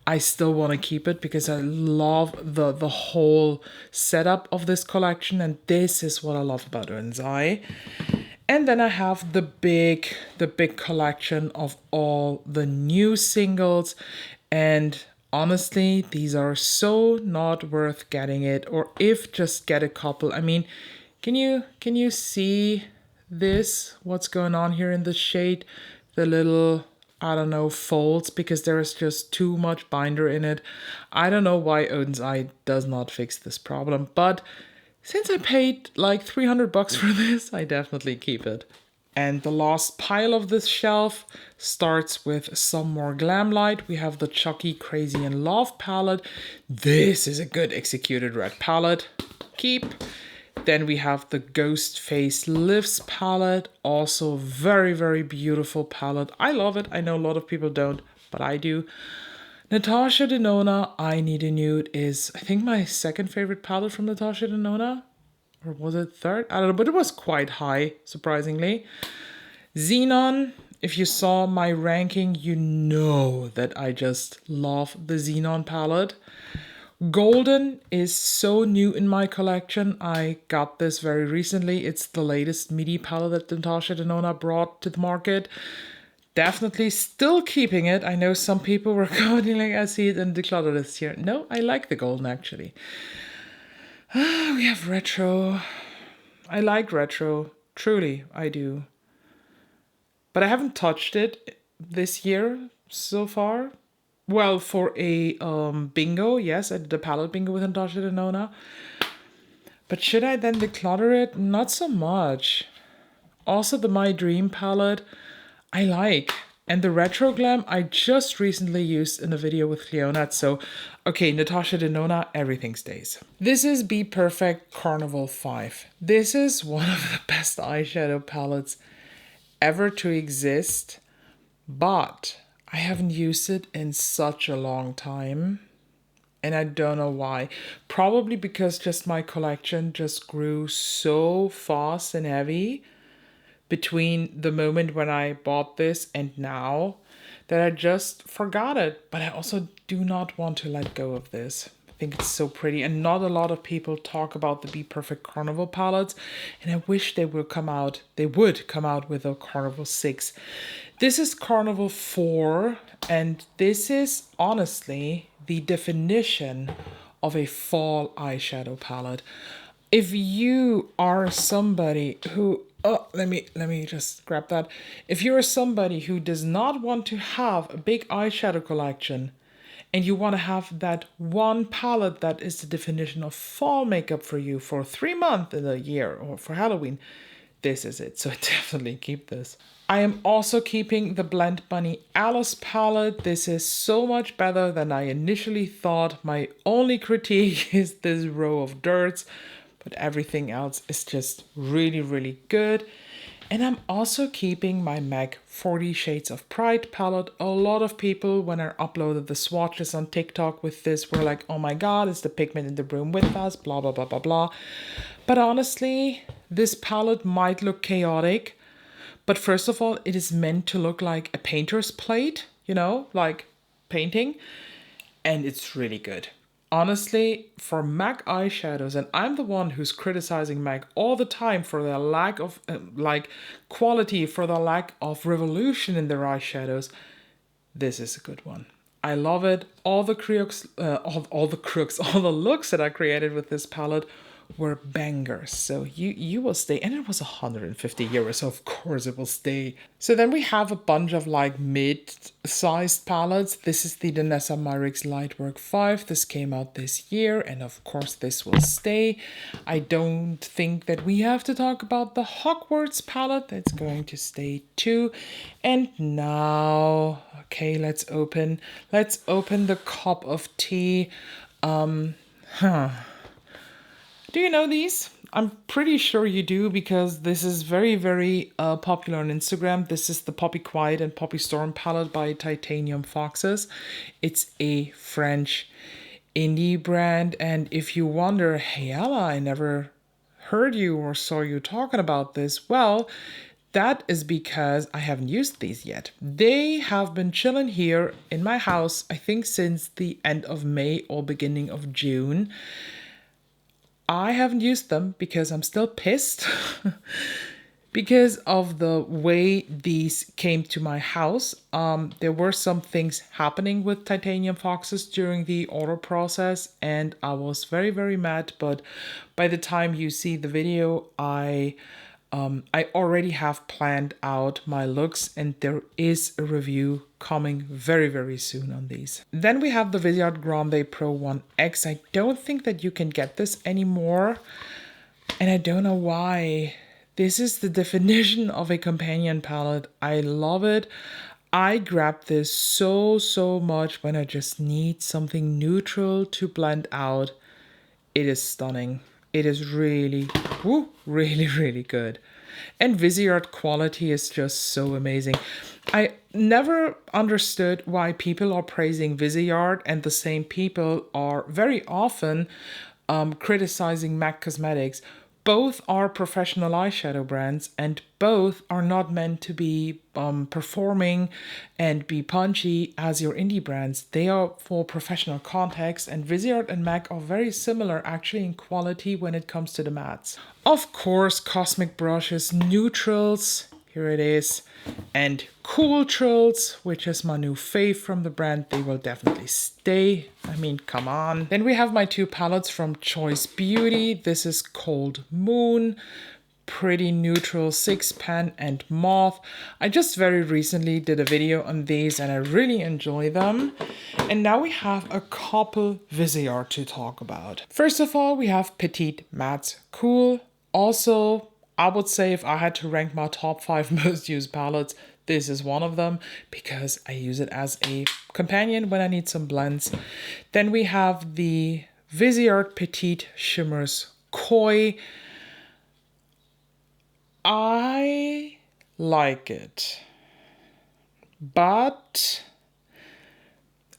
I still want to keep it because I love the whole setup of this collection, and this is what I love about Odin's Eye. And then I have the big collection of all the new singles, and honestly, these are so not worth getting it, or if just get a couple. I mean, can you see this? What's going on here in the shade? The little, I don't know, folds, because there is just too much binder in it. I don't know why Odin's Eye does not fix this problem, but since I paid like $300 for this, I definitely keep it. And the last pile of this shelf starts with some more glam light. We have the Chucky Crazy in Love palette. This is a good executed red palette. Keep. Then we have the Ghost Face Lifts palette. Also very, very beautiful palette. I love it. I know a lot of people don't, but I do. Natasha Denona, I Need a Nude is, I think, my second favorite palette from Natasha Denona. Or was it third? I don't know, but it was quite high, surprisingly. Xenon, if you saw my ranking, you know that I just love the Xenon palette. Golden is so new in my collection. I got this very recently. It's the latest MIDI palette that Natasha Denona brought to the market. Definitely still keeping it. I know some people were going like, I see it in Declutter this year. No, I like the golden actually. We have retro. I like retro. Truly, I do. But I haven't touched it this year so far. Well, for a bingo, yes, I did a palette bingo with Natasha Denona. But should I then declutter it? Not so much. Also, the My Dream palette, I like. And the Retro Glam, I just recently used in a video with Leonat. So, okay, Natasha Denona, everything stays. This is Be Perfect Carnival 5. This is one of the best eyeshadow palettes ever to exist. But I haven't used it in such a long time. And I don't know why. Probably because just my collection just grew so fast and heavy between the moment when I bought this and now that I just forgot it. But I also do not want to let go of this. I think it's so pretty, and not a lot of people talk about the Be Perfect Carnival palettes, and I wish they would come out with a Carnival 6. This is Carnival 4, and this is honestly the definition of a fall eyeshadow palette. If you are somebody who, let me just grab that. If you're somebody who does not want to have a big eyeshadow collection, and you want to have that one palette that is the definition of fall makeup for you for 3 months in a year or for Halloween, this is it. So definitely keep this. I am also keeping the Blend Bunny Alice palette. This is so much better than I initially thought. My only critique is this row of dirts, but everything else is just really, really good. And I'm also keeping my MAC 40 Shades of Pride palette. A lot of people, when I uploaded the swatches on TikTok with this, were like, oh my god, is the pigment in the room with us, blah, blah, blah, blah, blah. But honestly, this palette might look chaotic. But first of all, it is meant to look like a painter's plate, you know, like painting. And it's really good. Honestly, for MAC eyeshadows, and I'm the one who's criticizing MAC all the time for their lack of quality, for the lack of revolution in their eyeshadows, this is a good one. I love it. All the looks that I created with this palette were bangers. So you will stay, and it was 150 euros, so of course it will stay. So then we have a bunch of like mid-sized palettes. This is the Danessa Myricks Lightwork 5. This came out this year, and of course this will stay. I don't think that we have to talk about the Hogwarts palette. That's going to stay too. And now, okay, let's open the cup of tea. Do you know these? I'm pretty sure you do because this is very, very popular on Instagram. This is the Poppy Quiet and Poppy Storm palette by Titanium Foxes. It's a French indie brand. And if you wonder, hey Ella, I never heard you or saw you talking about this, well, that is because I haven't used these yet. They have been chilling here in my house, I think since the end of May or beginning of June. I haven't used them because I'm still pissed because of the way these came to my house. There were some things happening with Titanium Foxes during the order process and I was very, very mad. But by the time you see the video, I already have planned out my looks and there is a review coming very, very soon on these. Then we have the Viseart Grande Pro 1X. I don't think that you can get this anymore and I don't know why. This is the definition of a companion palette. I love it. I grab this so much when I just need something neutral to blend out. It is stunning. It is really, really good. And Viseart quality is just so amazing. I never understood why people are praising Viseart and the same people are very often criticizing MAC Cosmetics. Both are professional eyeshadow brands and both are not meant to be performing and be punchy as your indie brands. They are for professional context and Viseart and MAC are very similar actually in quality when it comes to the mattes. Of course, Cosmic Brushes, Neutrals, here it is, and Cool Trills, which is my new fave from the brand. They will definitely stay. I mean, come on. Then we have my two palettes from Choice Beauty. This is Cold Moon, pretty neutral 6-pan and Moth. I just very recently did a video on these and I really enjoy them. And now we have a couple Viseart to talk about. First of all, we have Petite Matte Cool. Also, I would say if I had to rank my top 5 most used palettes, this is one of them because I use it as a companion when I need some blends. Then we have the Viseart Petite Shimmers Koi. I like it, but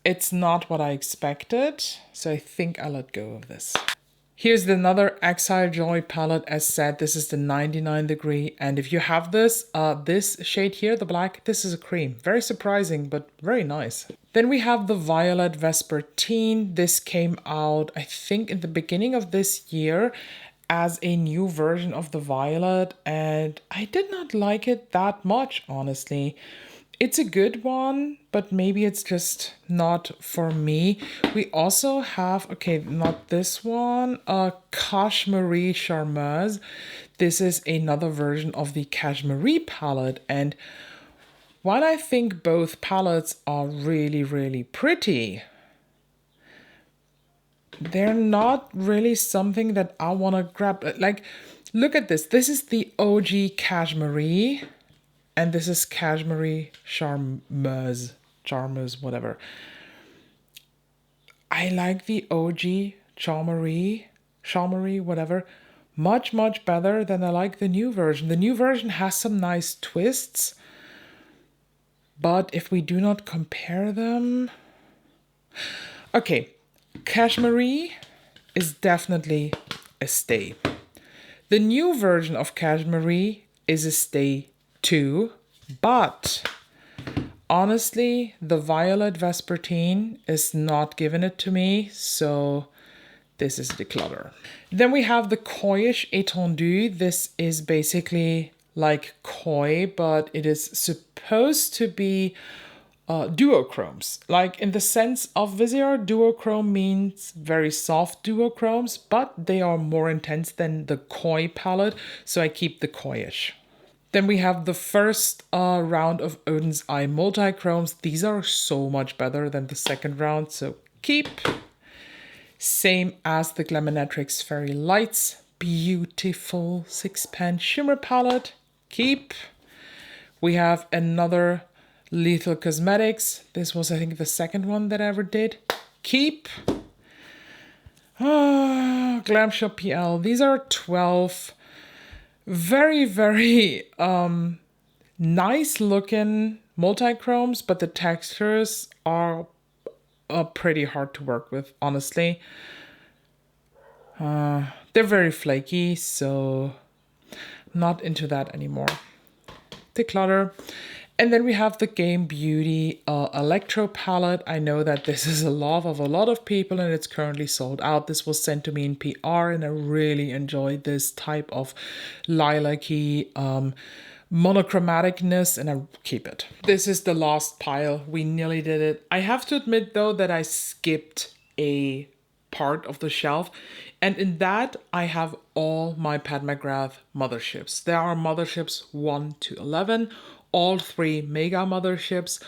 it's not what I expected, so I think I'll let go of this. Here's another Exile Joy palette. As said, this is the 99 degree. And if you have this, this shade here, the black, this is a cream. Very surprising, but very nice. Then we have the Violet Vespertine. This came out, I think, in the beginning of this year as a new version of the Violet. And I did not like it that much, honestly. It's a good one, but maybe it's just not for me. We also have, okay, not this one, Cashmere Charmeuse. This is another version of the Cashmere palette. And while I think both palettes are really, really pretty, they're not really something that I want to grab. Like, look at this. This is the OG Cashmere. And this is Cashmere Charmeuse, whatever. I like the OG Charmeuse, whatever, much better than I like the new version. The new version has some nice twists, but if we do not compare them... Okay, Cashmere is definitely a stay. The new version of Cashmere is a stay too, but honestly, the Violet Vespertine is not giving it to me, so this is Declutter. Then we have the Koyish Étendue. This is basically like Koi, but it is supposed to be duochromes. Like in the sense of Viseart, duochrome means very soft duochromes, but they are more intense than the Koi palette, so I keep the Koyish. Then we have the first round of Odin's Eye Multichromes. These are so much better than the second round, so keep. Same as the Glamonatrix Fairy Lights. Beautiful 6-pan shimmer palette. Keep. We have another Lethal Cosmetics. This was, I think, the second one that I ever did. Keep. Glam Shop PL. These are 12 very, very nice looking multi-chromes, but the textures are pretty hard to work with, honestly. They're very flaky, so not into that anymore. Declutter. And then we have the Game Beauty Electro palette. I know that this is a love of a lot of people and it's currently sold out. This was sent to me in PR and I really enjoyed this type of lilac-y monochromaticness and I keep it. This is the last pile. We nearly did it. I have to admit though that I skipped a part of the shelf, and in that I have all my Pat McGrath motherships. There are motherships 1 to 11, all 3 mega motherships,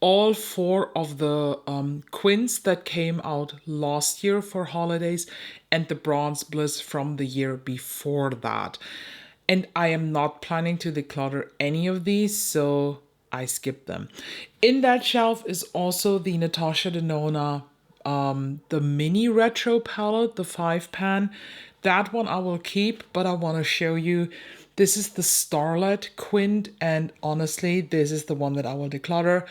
all 4 of the quins that came out last year for holidays, and the bronze bliss from the year before that. And I am not planning to declutter any of these, so I skipped them. In that shelf is also the Natasha Denona the mini retro palette, the 5-pan. That one I will keep, but I want to show you. This is the Starlet Quint, and honestly, this is the one that I will declutter.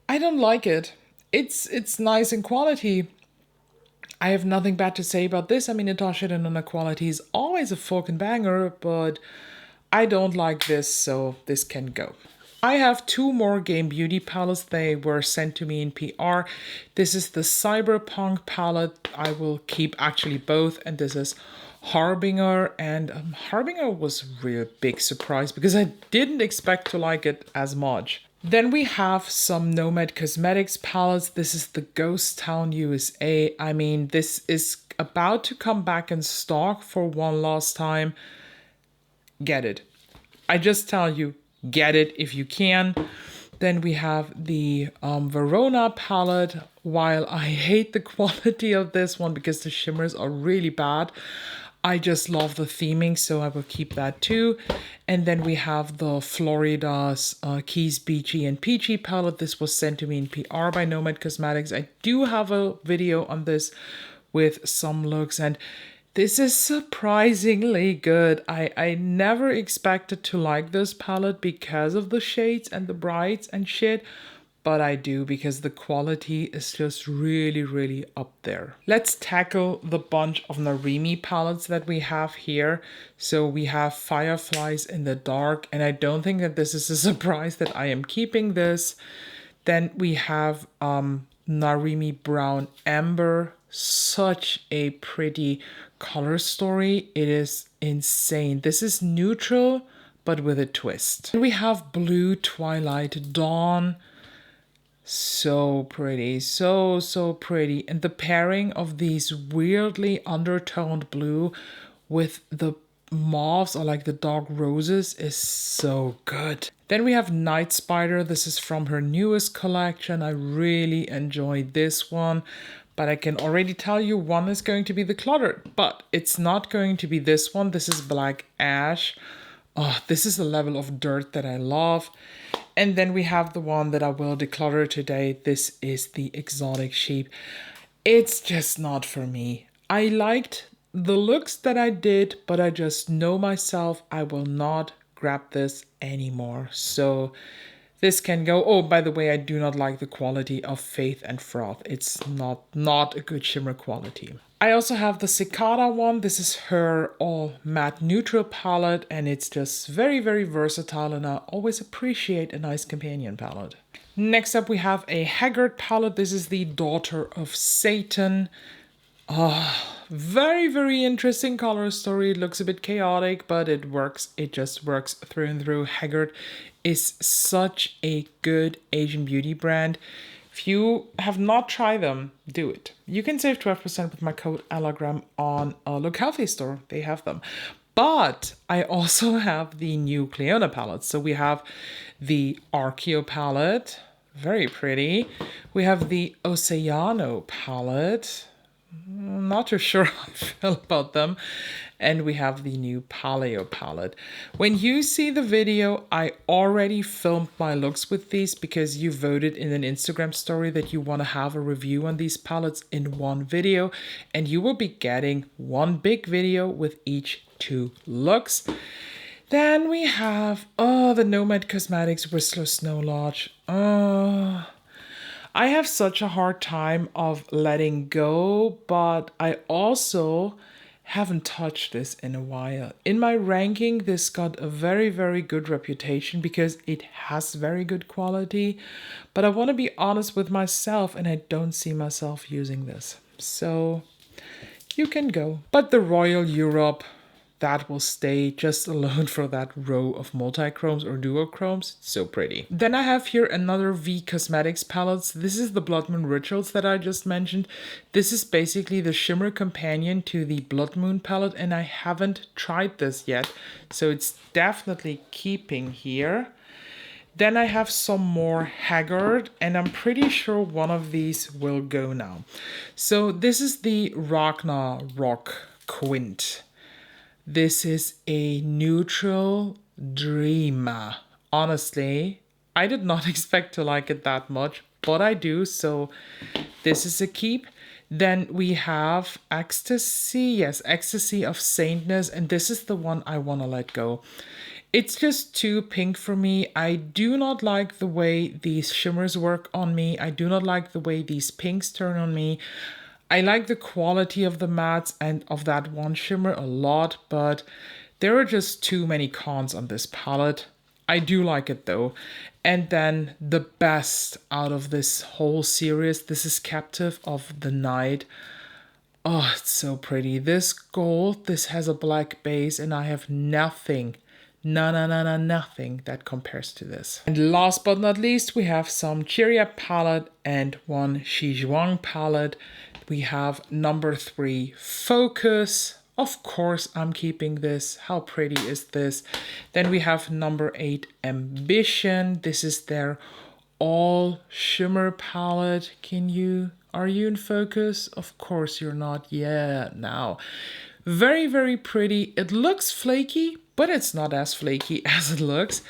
I don't like it. It's nice in quality. I have nothing bad to say about this. I mean, Natasha Denona quality is always a fucking banger, but I don't like this, so this can go. I have 2 more Game Beauty palettes. They were sent to me in PR. This is the Cyberpunk palette. I will keep actually both. And this is Harbinger. And Harbinger was a real big surprise because I didn't expect to like it as much. Then we have some Nomad Cosmetics palettes. This is the Ghost Town USA. I mean, this is about to come back in stock for one last time. Get it. I just tell you, get it if you can. Then we have the Verona palette. While I hate the quality of this one because the shimmers are really bad, I just love the theming, so I will keep that too. And then we have the Florida's Keys Beachy and Peachy palette. This was sent to me in PR by Nomad Cosmetics. I do have a video on this with some looks, and this is surprisingly good. I never expected to like this palette because of the shades and the brights and shit, but I do because the quality is just really, really up there. Let's tackle the bunch of Narimi palettes that we have here. So we have Fireflies in the Dark, and I don't think that this is a surprise that I am keeping this. Then we have Narimi Brown Amber. Such a pretty color story. It is insane. This is neutral, but with a twist. We have Blue Twilight Dawn. So pretty, so pretty. And the pairing of these weirdly undertoned blue with the mauves or like the dark roses is so good. Then we have Night Spider. This is from her newest collection. I really enjoyed this one, but I can already tell you one is going to be decluttered, but it's not going to be this one. This is Black Ash. Oh, this is the level of dirt that I love. And then we have the one that I will declutter today. This is the Exotic Sheep. It's just not for me. I liked the looks that I did, but I just know myself, I will not grab this anymore. So this can go. Oh, by the way, I do not like the quality of Faith and Froth. It's not a good shimmer quality. I also have the Cicada one. This is her all matte neutral palette, and it's just very, very versatile, and I always appreciate a nice companion palette. Next up, we have a Haggard palette. This is the Daughter of Satan. Very, very interesting color story. It looks a bit chaotic, but it works. It just works through and through. Haggard is such a good Asian beauty brand. If you have not tried them, do it. You can save 12% with my code Allagram on Look Healthy store. They have them. But I also have the new Cleona palettes. So we have the Archeo palette. Very pretty. We have the Oceano palette. I'm not too sure how I feel about them. And we have the new Paleo palette. When you see the video, I already filmed my looks with these because you voted in an Instagram story that you want to have a review on these palettes in one video. And you will be getting one big video with each 2 looks. Then we have, the Nomad Cosmetics Whistler Snow Lodge. I have such a hard time of letting go, but I also haven't touched this in a while. In my ranking, this got a very, very good reputation because it has very good quality, but I want to be honest with myself and I don't see myself using this. So you can go. But the Royal Europe, that will stay just alone for that row of multi-chromes or duochromes. So pretty. Then I have here another V Cosmetics palettes. This is the Blood Moon Rituals that I just mentioned. This is basically the shimmer companion to the Blood Moon palette, and I haven't tried this yet. So it's definitely keeping here. Then I have some more Haggard, and I'm pretty sure one of these will go now. So this is the Ragnarok Quint. This is a neutral dreamer. Honestly, I did not expect to like it that much, but I do, so this is a keep. Then we have Ecstasy, yes, Ecstasy of Saintness, and this is the one I want to let go. It's just too pink for me. I do not like the way these shimmers work on me. I do not like the way these pinks turn on me. I like the quality of the mattes and of that one shimmer a lot, but there are just too many cons on this palette. I do like it though. And then the best out of this whole series, this is Captive of the Night. Oh, it's so pretty. This gold, this has a black base, and I have nothing. Nothing that compares to this. And last but not least, we have some Cheeria palette and one Xizhuang palette. We have number 3, Focus. Of course, I'm keeping this. How pretty is this? Then we have number 8, Ambition. This is their all shimmer palette. Are you in focus? Of course you're not. Yeah, now. Very, very pretty. It looks flaky, but it's not as flaky as it looks.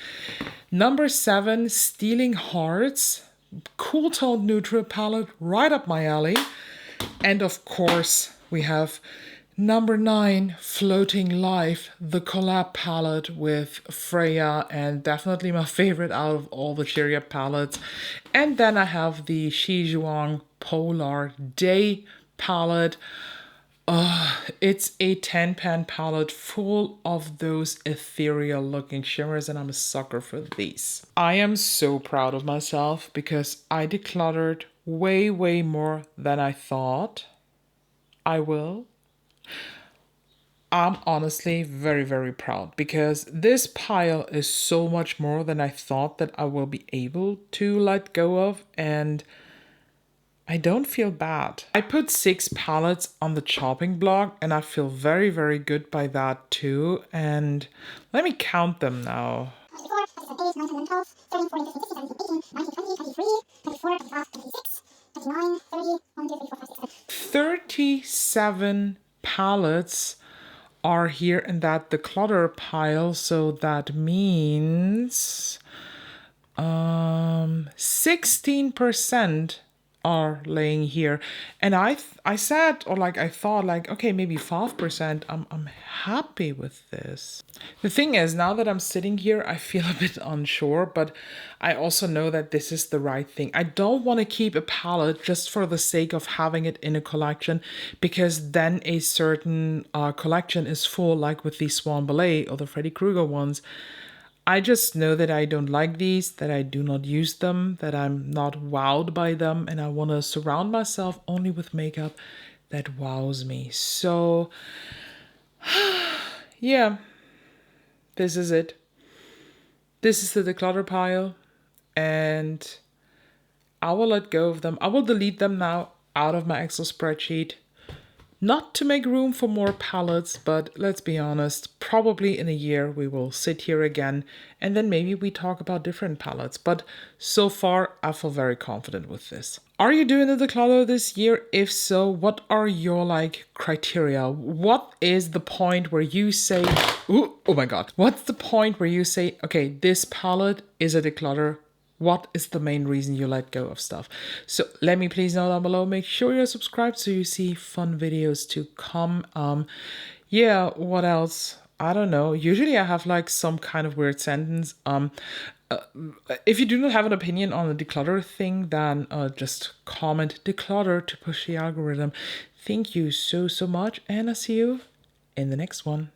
Number 7, Stealing Hearts. Cool toned neutral palette, right up my alley. And of course, we have number 9, Floating Life, the collab palette with Freya, and definitely my favorite out of all the Cheeria palettes. And then I have the Xizhuang Polar Day palette. It's a 10-pan palette full of those ethereal looking shimmers, and I'm a sucker for these. I am so proud of myself because I decluttered way more than I thought I will. I'm honestly very proud because this pile is so much more than I thought that I will be able to let go of, and I don't feel bad. I put 6 palettes on the chopping block and I feel very good by that too. And let me count them now. 37 palettes are here in that declutter pile, so that means 16% are laying here. And I said, or like I thought, like, okay, maybe 5%. I'm happy with this. The thing is, now that I'm sitting here, I feel a bit unsure, but I also know that this is the right thing. I don't want to keep a palette just for the sake of having it in a collection, because then a certain collection is full, like with the Swan Ballet or the Freddy Krueger ones. I just know that I don't like these, that I do not use them, that I'm not wowed by them, and I want to surround myself only with makeup that wows me. So, yeah, this is it. This is the declutter pile, and I will let go of them. I will delete them now out of my Excel spreadsheet. Not to make room for more palettes, but let's be honest, probably in a year we will sit here again and then maybe we talk about different palettes. But so far, I feel very confident with this. Are you doing the declutter this year? If so, what are your like criteria? What is the point where you say, ooh, oh my god, what's the point where you say, okay, this palette is a declutter? What is the main reason you let go of stuff? So let me please know down below. Make sure you're subscribed so you see fun videos to come. Yeah, what else? I don't know. Usually I have like some kind of weird sentence. If you do not have an opinion on the declutter thing, then just comment declutter to push the algorithm. Thank you so much, and I'll see you in the next one.